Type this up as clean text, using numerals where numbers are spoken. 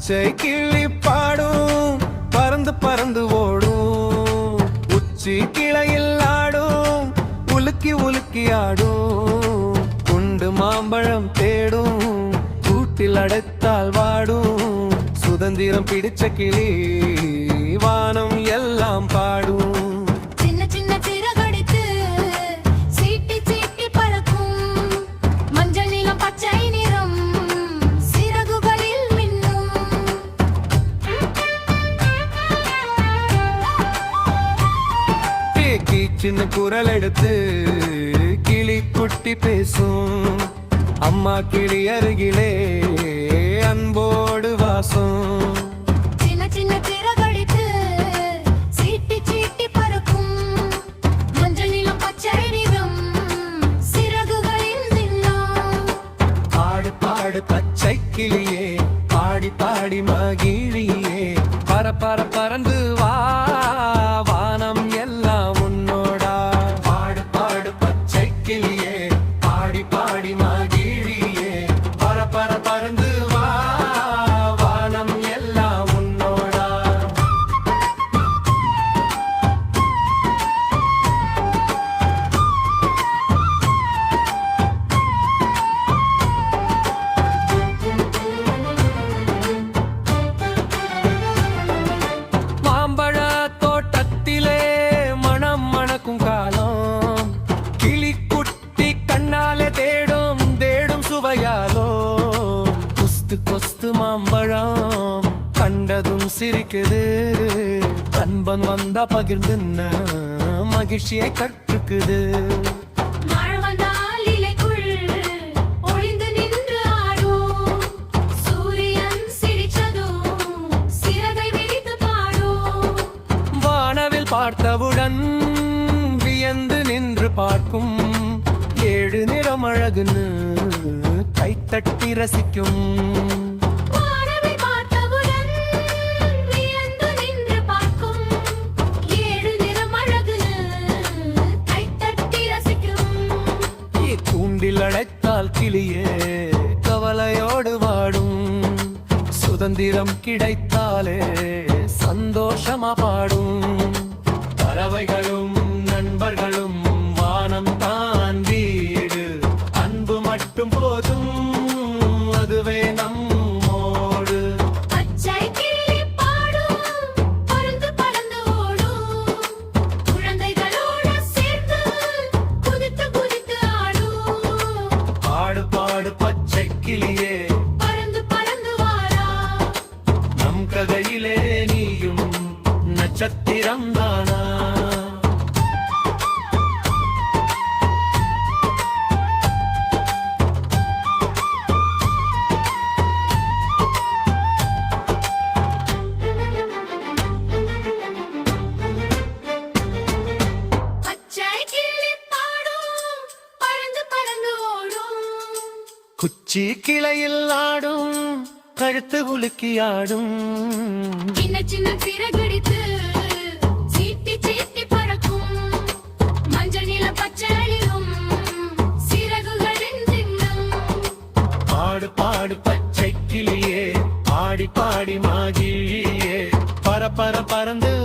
பச்சை கிளி பாடும் பறந்து பறந்து ஓடும் உச்சி கிளையில் ஆடும் உலுக்கி உலுக்கி ஆடும் குண்டு மாம்பழம் தேடும் கூட்டில் அடைத்தால் வாடும் சுதந்திரம் பிடிச்ச கிளி வானம் எல்லாம் பாடும் சின்ன குரல் எடுத்து கிளி குட்டி பேசும் அம்மா கிளி அருகிலே அன்போடு வாசம் சின்ன சின்ன திரகடித்து சீட்டி சீட்டி பறக்கும் மஞ்சள் நிலம் பச்சை நிறம் சிறகுகளில் நின்னும் பாடு பாடு பச்சை கிளியே பாடி பாடி மகிழியே பர பர பறந்து வா வானம் எல்லாம் பாடி மகிழியே பர பர பறந்து வா வானம் எல்லாம் உன்னோடா மாம்பழ தோட்டத்திலே மனம் மணக்கும் காலம் கிளி குட்டி கண்ணாலே சுவையாலோ கொஸ்து கொஸ்து மாம்பழம் கண்டதும் சிரிக்குது அன்பன் வந்தா பகிர்ந்து மகிழ்ச்சியை கற்றுக்குது வானவில் பார்த்தவுடன் வியந்து நின்று பார்க்கும் ஏழு நிறம் அழகுன்னு கைத்தட்டி ரசிக்கும் கூண்டில் அடைத்தால் கிளியே கவலையோடு வாடும் சுதந்திரம் கிடைத்தாலே சந்தோஷமா பாடும் பறவைகளும் நண்பர்களும் வானம் தான் வீடு அன்பு மட்டும் போதும் அதுவே நம்மோடு பச்சை கிளி பாடும் பறந்து பறந்து ஓடும் குழந்தைகளோடு சேர்ந்து குதித்து குதித்து ஆடும் பாடு பாடு பச்சை கிளியே பறந்து பறந்து வாரா நம் கதையிலே நீயும் நட்சத்திரம் தானா குச்சி கிளையில் ஆடும் கழுத்து உலுக்கி ஆடும் சின்ன சின்ன சிறகடித்து சீட்டி சீட்டி பறக்கும் மஞ்சள் நில பச்சையிலும் சிறகுகளின் சின்னம் பாடு பாடு பச்சை கிளியே பாடி பாடி மகிழியே பர பர பறந்து